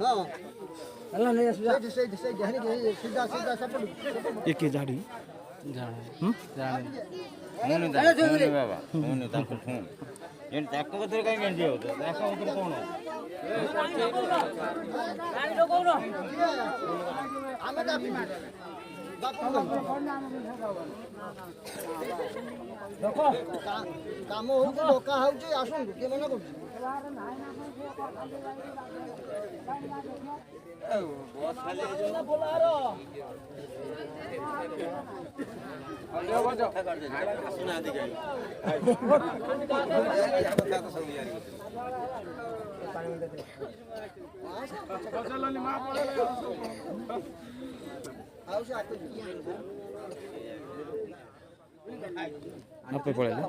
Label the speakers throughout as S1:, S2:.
S1: अल्लाह नहीं सीधा सीधा सब
S2: एक ही झाड़ी
S3: बाबा ତାଙ୍କ କତିରେ କାହିଁ ଗେଞ୍ଜି ହଉଛ ତାଙ୍କ କତିରେ କଣ
S1: କାମ ହଉଛି ଧୋକା ହଉଛି ଆସନ୍ତୁ କିଏ ମନେ କରୁଛି
S2: आपे पळेले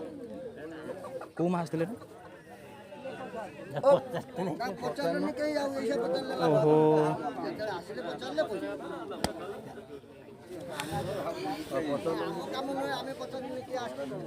S2: को मास दिले
S1: ପଚାରିଲେନି କେହି ଆଉ ଏଇସା ପଚାରିଲେ
S2: ओहो
S1: ଯେତେବେଳେ ଆସିଲେ ପଚାରିଲେ କାମ ନୁହେଁ ଆମେ ପଚାରିଲେ କିଏ ଆସିଲେ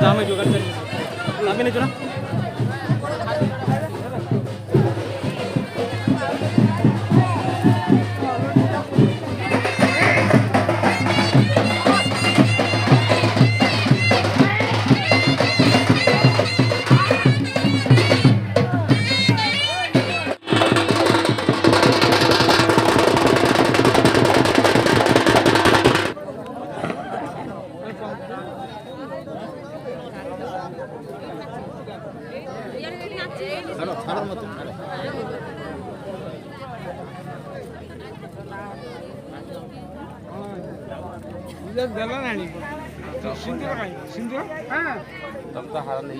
S2: दामे जो करते दामे नहीं जो ना
S3: ତମ ତ ହାର ନେଇ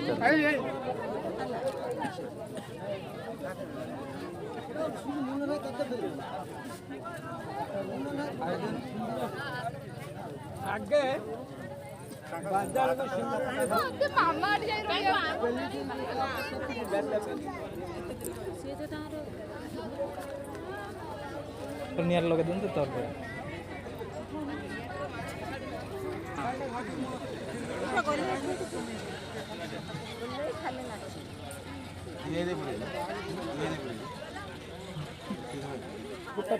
S1: ଆଗେ
S2: नियर लगे दिन तो तौर पे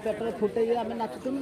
S1: पेपर फुटे आम नाचुन